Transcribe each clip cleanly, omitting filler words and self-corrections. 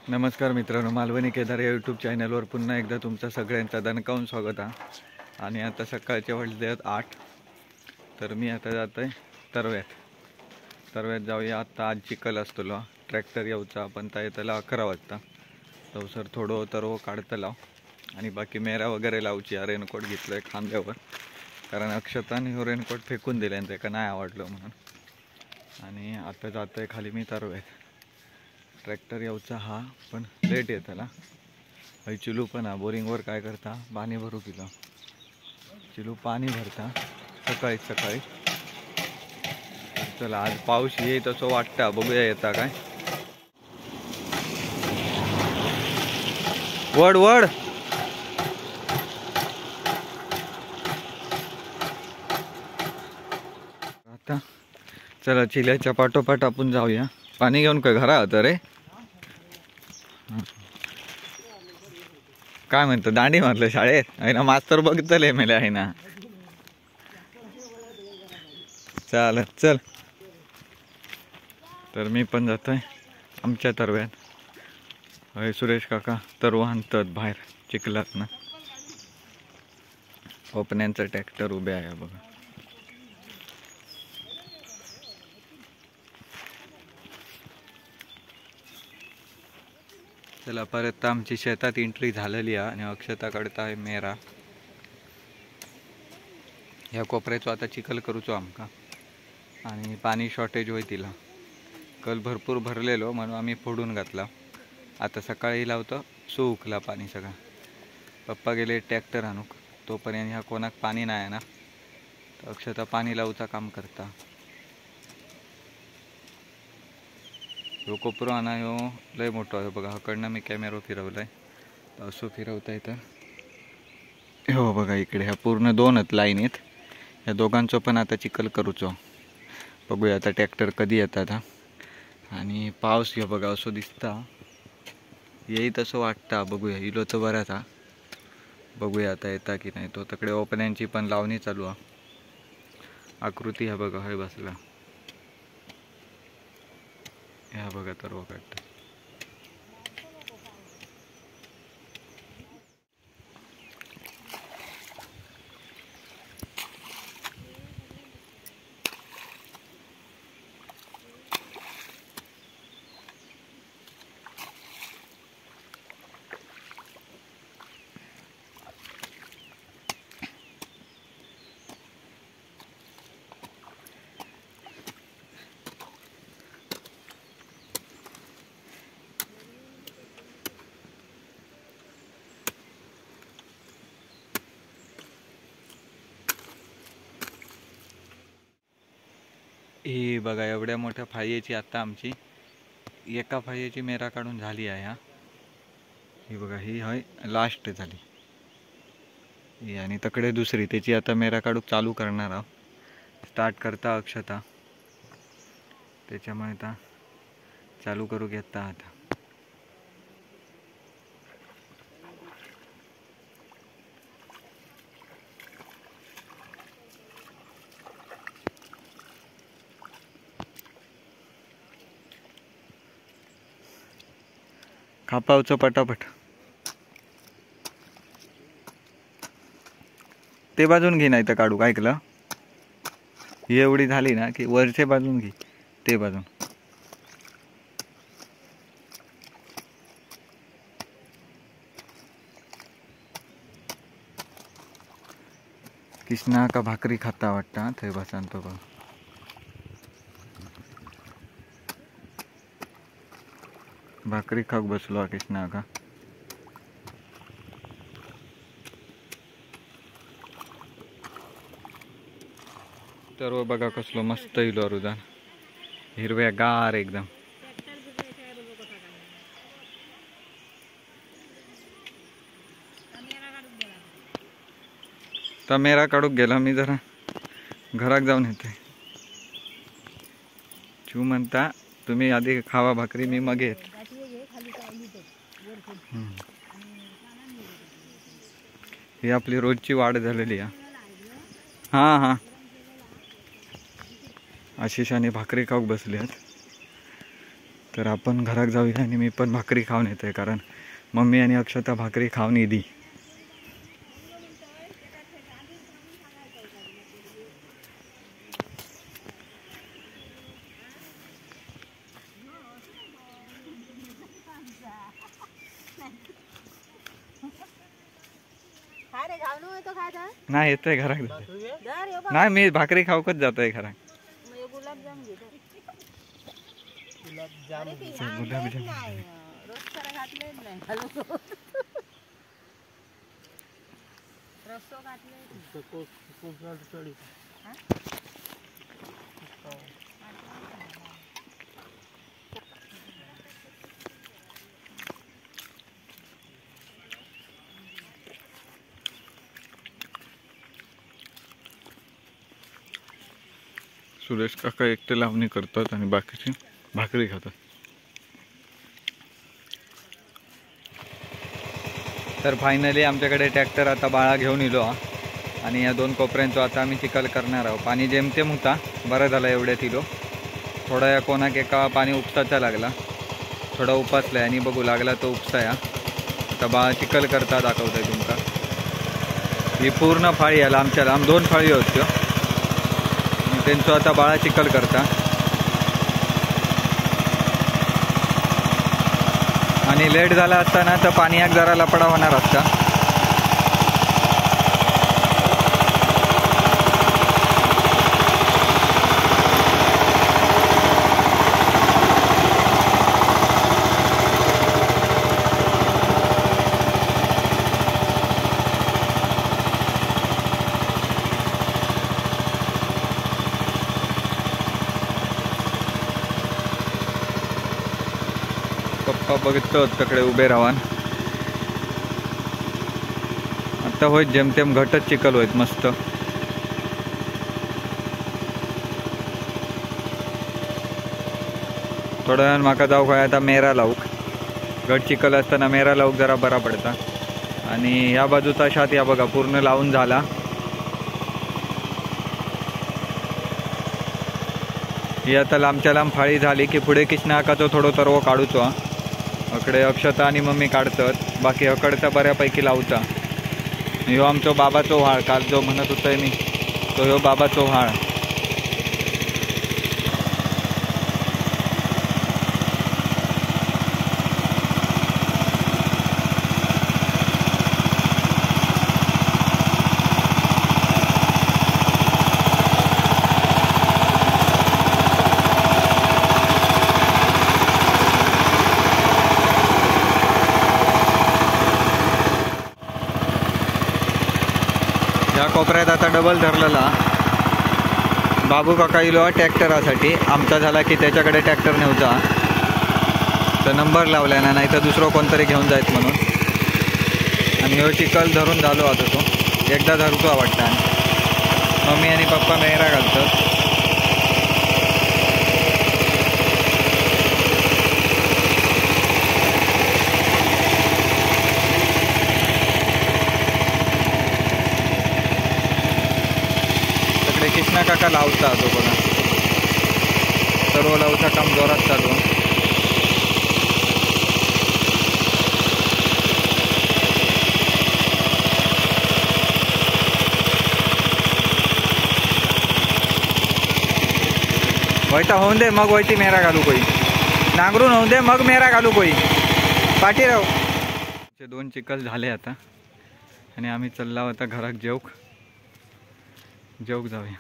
नमस्कार मित्रांनो, मालवणी केदार या यूट्यूब चॅनलवर पुन्हा एकदा तुमचं सगळ्यांचं दणकावून स्वागत आहे. आणि आता सकाळचे वाजले आहेत 8. तर मी आता जातो आहे तरव्यात जाऊया. आता आज चिखल असतो ट्रॅक्टर येऊचा आपण त्या येताला 11 वाजता. तो सर थोडं तरव काढतला आणि बाकी मेरा वगैरे लावची. रेनकोट घेतलं आहे खांद्यावर, कारण अक्षताने हो रेनकोट फेकून दिले आणि त्याला नाही आवडलं म्हणून. आणि आता जातो आहे खाली मी तरव्यात. ट्रॅक्टर यायचा हा पण लेट येताला. हई चिलू पण बोरिंगवर काय करता, पाणी भरू किलो चिलू पाणी भरता सकाळी. चला आज पाऊस येईल तसं वाटतं, बघूया येता काय. वड आता चला चिल्याच्या पाठोपाठ आपण जाऊया. पाणी घेऊन काय घरा होतं रे, काय म्हणतो दांडी मारलं शाळेत आहे ना, मास्तर बघतले मेले आहे ना. चालत चल. तर मी पण जातोय आमच्या तरव्यात. होय सुरेश काका तरव आणतात बाहेर चिखलात ना. ओपन्यांचा ट्रॅक्टर उभे आहे बघा. चला परत आमची शेतात एंट्री झालेली आहे आणि अक्षता काढता आहे मेरा. ह्या कोपऱ्याचो आता चिखल करूचो आमका, आणि पाणी शॉर्टेज होई तिला. कल भरपूर भरलेलो म्हणून आम्ही फोडून घातला. आता सकाळी लावतो सुकला पाणी सगळं. पप्पा गेले ट्रॅक्टर आणूक, तोपर्यंत ह्या कोणाक पाणी नाही ना, तर अक्षता पाणी लावूचा काम करता. ह्यो कोपरो आणा ह्यो लय मोठो आहे बघा. हाकडनं मी कॅमेरा फिरवलाय, असं फिरवता येतं. हो बघा इकडे ह्या पूर्ण 2 लाईन आहेत. ह्या दोघांचं पण आता चिखल करूचो. बघूया आता ट्रॅक्टर कधी येतात हा. आणि पाऊस हे बघा असं दिसता, येई तसं वाटतं. बघूया इलो तर बराच हा. बघूया आता येता की नाही. तो तकडे ओपन्यांची पण लावणी चालू आहे. आकृती ह्या बघा हय बसला. ह्या बघा तरव काढतं. ही बघा एवढ्या मोठ्या फायेची आता आमची एका फायेची मेरा काढून झाली आहे हा. ही बघा ही हय लास्ट झाली ही, आणि तकडे दुसरी त्याची आता मेरा काढूक चालू करणार आहोत. स्टार्ट करता अक्षता, त्याच्यामुळे आता चालू करू घेता आता. कापावचं पटापट. ते बाजून घे नाही तर काढू. ऐकलं, ही एवढी झाली ना की वरचे बाजून घे, ते बाजून. कृष्णा का भाकरी खाता वाटतं थंय बसांतो बघ. भाकरी खाक बसलो कृष्णा का. तर बघा कसलो मस्त इलो अरुदान, हिरव्या गार एकदम. तर मेरा काढूक गेला, मी जरा घरात जाऊन येते. चू म्हणता तुम्ही आधी खावा भाकरी, मी मग येत. ही आपली रोजची वाढ झालेली आहे. हां आशिष आणि भाकरी खाऊक बसले आहेत. तर आपण घरात जाऊया आणि मी पण भाकरी खाऊन येतोय, कारण मम्मी आणि अक्षता भाकरी खाऊन येदी. नाही येतोय घरात. नाही मी भाकरी खाऊकच जातोय घरात. गुलाबजाम सुरेश काका एकटे लावणी करतात आणि बाकीची भाकरी खातात. तर फायनली आमच्याकडे ट्रॅक्टर आता बाळा घेऊन येलो आणि या 2 कोपऱ्यांचं आता आम्ही चिखल करणार आहोत. पाणी जेमतेम होता, बरं झालं एवढ्यात इलो. थोडा या कोणाक एका पाणी उपसाचा लागला, थोडा उपासलाय आणि बघू लागला तो उपसाया. आता बाळा चिखल करता दाखवताय तुमका. ही पूर्ण फाळी आला आमच्या लांब 2 फाळी होत्यो. त्यांचं आता बाळा चिखल करता आणि लेट झाला असताना तर पाणी एक जरा लपडा होणार असता. पप्पा बघतो तिकडे उभे राहून. आता होय जेमतेम घटच चिखल होत मस्त. थोड्या वेळान म्हाका जाऊक काय आता मेरा लावूक. घट चिखल असताना मेरा लावूक जरा बरा पडता. आणि ह्या बाजूचा शात या बघा पूर्ण लावून झाला. ही आता लांबच्या लांब फाळी झाली की पुढे किशनाकाचो थोडो तरवो काढूचो. अकडे अक्षता आणि मम्मी काढतात, बाकी अकडचा बऱ्यापैकी लावता. ह्यो आमचो बाबाचो व्हाळ, काल जो म्हणत होतोय मी तो ह्यो बाबाचो व्हाळ. या कोपऱ्यात आता डबल धरलेला. बाबू काका इलो ट्रॅक्टरासाठी. आमचा झाला की त्याच्याकडे ट्रॅक्टर नेऊचा, तर नंबर लावला ना, नाही तर दुसरं कोणतरी घेऊन जायत म्हणून. आणि ह्यो चिखल धरून झालो आता तो एकदा धरतो वाटतं. मम्मी आणि पप्पा मेहरा घालतात. कृष्णा काका लावता तो बघा, सर्व लावचा काम जोरात चालू. वैता होऊन दे मग वैती मेरा घालू कोई. नांगरून होऊन दे मग मेरा घालू कोई. पाठी राहू. 2 चिखल झाले आता आणि आम्ही चाललो आता घरात जेवक जाऊया.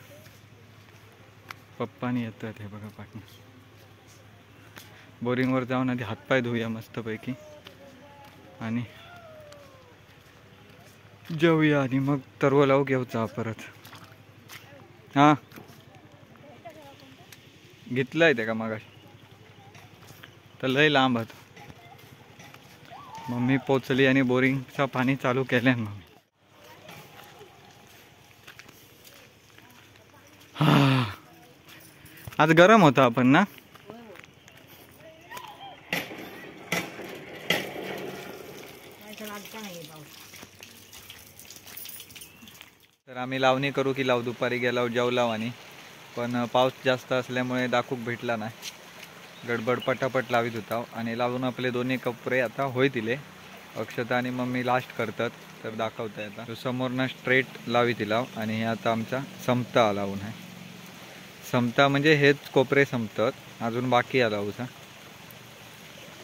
पप्पानी येतात हे बघा पाठी. बोरिंगवर जाऊन आधी हातपाय धुऊया मस्तपैकी आणि जेवूया आणि मग तरव लावू घेऊचा परत. हां घेतलंय ते का मागाशी, तर लय लांब होत. मम्मी पोचली आणि बोरिंगचा पाणी चालू केल्यान मम्मी. आज गरम होता आपण ना. तर आम्ही लावणी करू की लावू दुपारी गेलो जेवलाव आणि पण पाऊस जास्त असल्यामुळे दाखूक भेटला नाही. गडबड पटापट लावित होता आणि लावून आपले दोन्ही कपडे आता होय दिले. अक्षता आणि मम्मी लास्ट करतात तर दाखवताय आता. तो समोरनं स्ट्रेट लावी दिला आणि हे आता आमचा समता लावून आहे. समता म्हणजे हेच कोपरे संपतात, अजून बाकी आला उसा.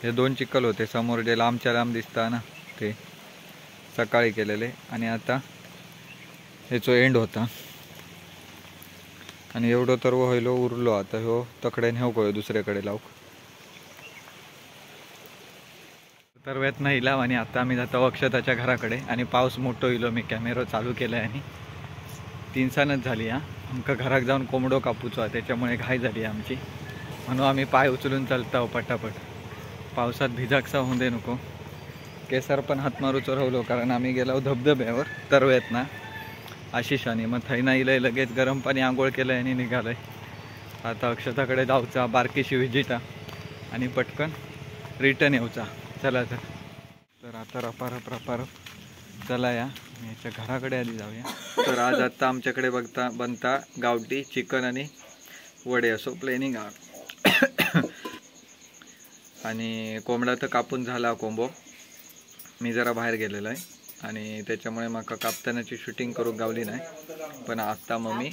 हे 2 चिखल होते समोर जे लांबच्या लांब दिसता ना, ते सकाळी केलेले आणि आता ह्याचो एंड होता. आणि एवढं तर व्हायलो उरलो आता हो तकड्याने हो गयो दुसऱ्याकडे लावू. तर वेत नाही लाव आणि आता आम्ही जातो अक्षताच्या घराकडे आणि पाऊस मोठो येलो. मी कॅमेरा चालू केलाय आणि 3 झाली. आमका घरात जाऊन कोंबडो कापूचो आहे, त्याच्यामुळे घाई झाली आमची. म्हणून आम्ही पाय उचलून चालतो पटापट. पावसात भिजाकसा होऊ दे नको. केसर पण हात मारूचो राहिलो कारण आम्ही गेलो धबधब्यावर तरवेत ना आशिषाने. मग थैना इलंय लगेच गरम पाणी आंघोळ केलंय आणि निघालंय. आता अक्षताकडे जाऊचा बारकीशी विजिटा आणि पटकन रिटर्न येऊचा. चला तर आता रपारप चला या याच्या घराकडे आधी जाऊया. तर आज आता आमच्याकडे बनता गावठी चिकन आणि वडे असो प्लेनिंग आणि कोंबडा तर कापून झाला कोंबो. मी जरा बाहेर गेलेलो आहे आणि त्याच्यामुळे माका कापतानाची शूटिंग करू गावली नाही. पण आता मम्मी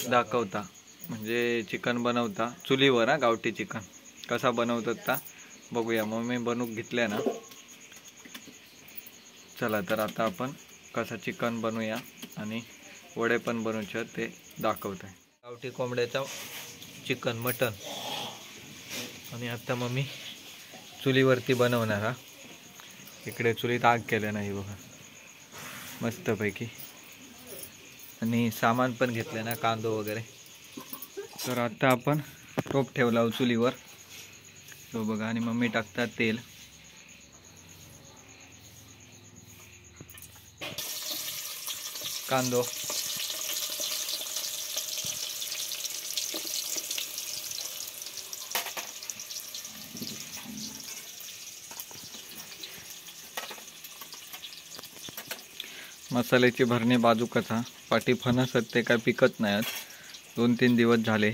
दाखवता म्हणजे चिकन बनवता चुलीवर. गावठी चिकन कसा बनवतात ता बघूया. मम्मी बनवून घेतल्या ना. चला तर आता आपण कसा चिकन बनवूया आणि वडे पण बनवूचे ते दाखवत आहे. गावठी कोंबड्याचा चिकन मटन आणि आता मम्मी चुलीवरती बनवणार. हा इकडे चुलीत आग केलं नाही बघा मस्तपैकी. आणि सामान पण घेतलं ना कांदो वगैरे. तर आता आपण टोप ठेवला चुलीवर तो बघा आणि मम्मी टाकतात तेल. कांदो मसाल्याची भरणी बाजूकच. पाठी फणस ते काय पिकत नाहीत 2-3 दिवस झाले.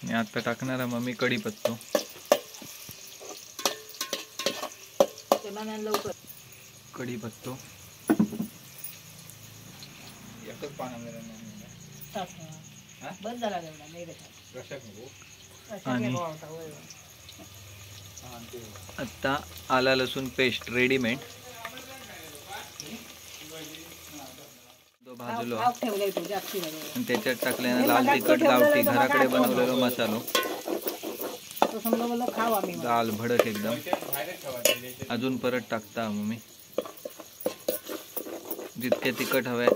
आणि आता टाकणार मम्मी कढीपत्तो. कढीपत्तो आणि आता आला लसूण पेस्ट रेडीमेड भाजलो आणि त्याच्यात टाकल्याने लाल तिखट गावठी घराकडे बनवलेलो मसालो. दाल भडक एकदम. अजून परत टाकता मम्मी. जितके तिखट हवे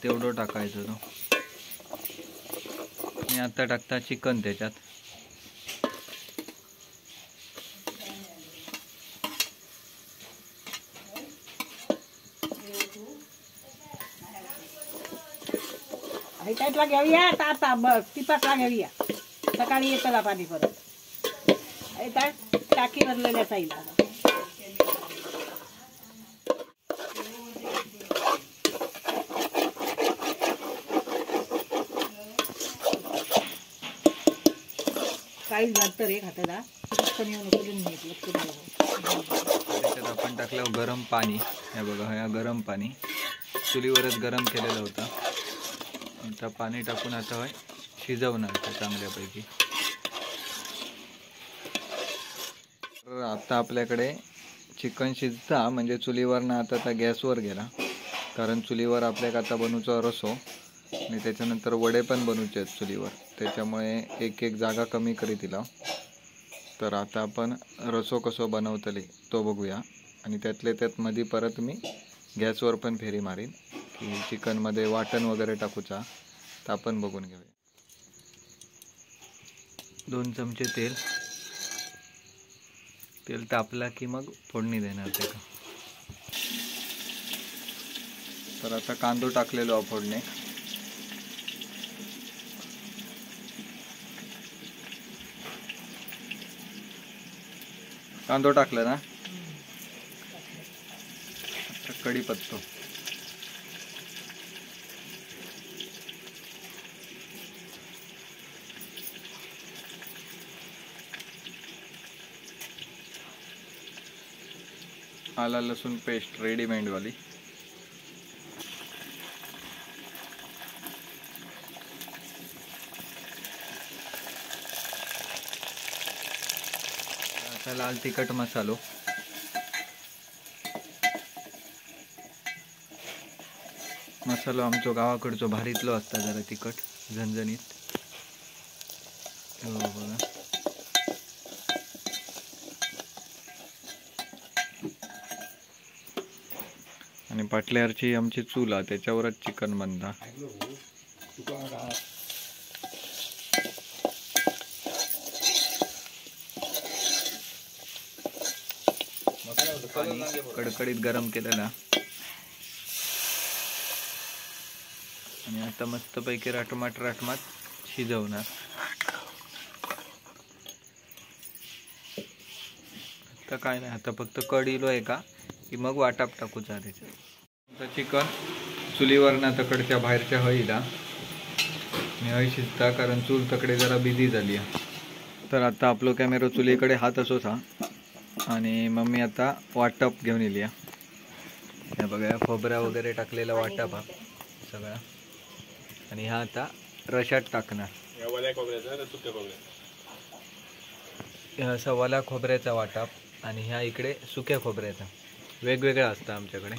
तेवढं टाकायचं तो. आणि आता टाकता चिकन त्याच्यात. टाईटला घेऊया आता बघ टिपाटला घेऊया. सकाळी येतं पाणी परत टाकी भरलेल्या साईला. काहीच लागतं रे खात्याला. त्याच्यात आपण टाकलं गरम पाणी. हे बघा ह्या गरम पाणी चुलीवरच गरम केलेलं होतं. आता पाणी टाकून आता शिजवणार ते चांगल्यापैकी. तर आता आपल्याकडे चिकन शिजता म्हणजे चुलीवरनं आता त्या गॅसवर गेला. कारण चुलीवर आपल्याला आता बनवूचा रसो आणि त्याच्यानंतर वडे पण बनवूचे आहेत चुलीवर. त्याच्यामुळे एक जागा कमी करी दिला. तर आता आपण रसो कसो बनवतले तो बघूया. आणि त्यातले त्यात मध्ये परत मी गॅसवर पण फेरी मारीन की चिकनमध्ये वाटण वगैरे टाकूचा तर आपण बघून घेऊया. 2 चमचे तेल तापला की मग फोडणी देणार त्याला. तर आता कांदो टाकलेलो फोडणे. कांदो टाकला ना. आता कढीपत्तो. आला लसूण पेस्ट रेडीमेड वाली. आता लाल तिखट मसालो. मसालो आमचो गावाकडचो भारीतलो असता, जरा तिखट झणझणीत. हो बघा. आणि पाटल्यावरची आमची चूल आहे, त्याच्यावरच चिकन बनता. पाणी कडकडीत गरम केलेला आणि आता मस्तपैकी राटमाट शिजवणार. आता काय नाही, आता फक्त कड इलो आहे का की मग वाटाप टाकूचा त्याच्यात. आता चिकन चुलीवरनं तकडच्या बाहेरच्या हळीला आणि हळी शिजता, कारण चूल तकडे जरा बिझी झाली आहे. तर आता आपलो कॅमेरा चुलीकडे हात असोच हा. आणि मम्मी आता वाटप घेऊन येली. हे बघा, खोबऱ्या वगैरे टाकलेला वाटप हा सगळा. आणि हा आता रशात टाकणार. असा वला खोबऱ्याचा वाटप आणि ह्या इकडे सुक्या खोबऱ्याचा. वेगवेगळा असतं आमच्याकडे.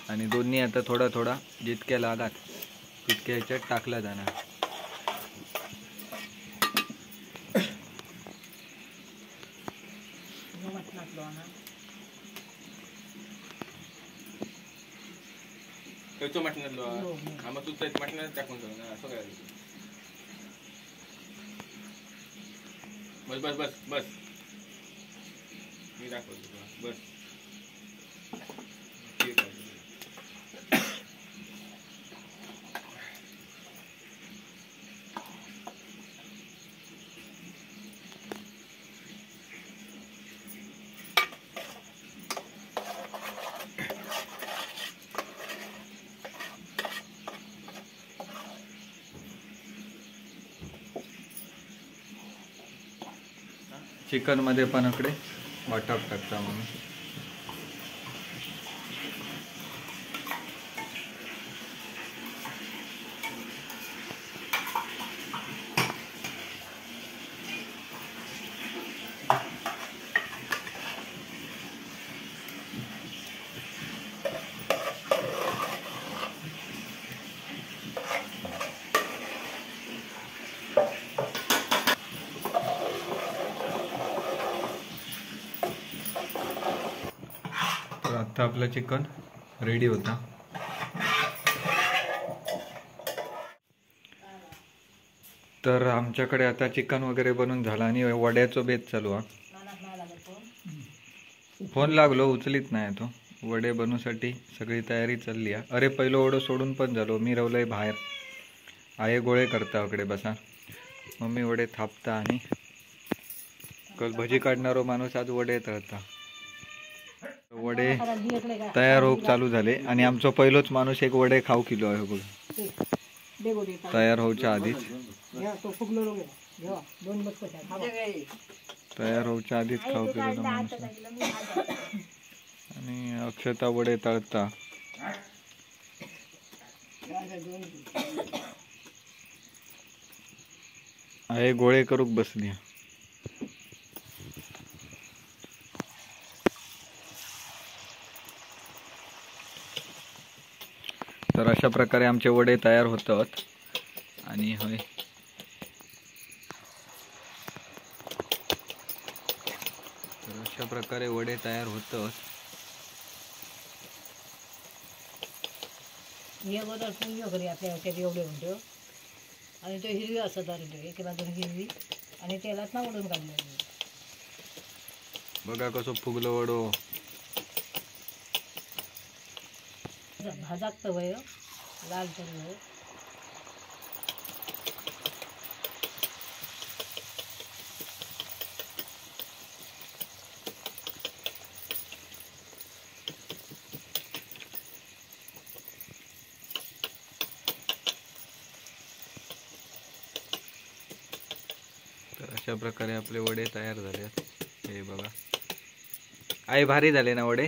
आणि दोन्ही आता थोडा थोडा जितक्या लागात तितक्या ह्याच्यात टाकला जाणार. बस बस बस बस मी दाखवतो तुला. बस ठीक आहे. चिकन मध्ये पण इकडे वाटप टाकता म्हणून. तर आता आपलं चिकन रेडी होता. तर आमच्याकडे आता चिकन वगैरे बनून झाला आणि वड्याचं बेत चालू आहे. फोन लागलो उचलीत नाही तो. वडे बनवण्यासाठी सगळी तयारी चालली आहे. अरे पहिलं वडं सोडून पण झालो, मी रवलंय बाहेर. आहे गोळे करता इकडे बसा. मम्मी वडे थापता आणि कल भजी काढणारो माणूस आज वडे तळता. वडे तयार होऊक चालू झाले आणि आमचा पहिलोच माणूस एक वडे खाऊ किलो आहे बघ, तयार होऊच्या आधीच. तयार होऊच्या आधीच खाऊ किलो माणूस. आणि अक्षता वडे तळता. आहे गोळे करूक बसली. तर अशा प्रकारे आमचे वडे तयार होतात. आणि होय, तर अशा प्रकारे वडे तयार होतात. हे अगोदर पुंजो करी आपल्या एवढे म्हणतो. आणि तो हिरवी असत एके बाजून हिरवी आणि तेलात ना ओढून काढलेली. बघा कसं फुगलं वडो. भाजाक वय लाल तरी तर अशा प्रकारे आपले वडे तयार झाले. हे बघा आई भारी झाले ना वडे.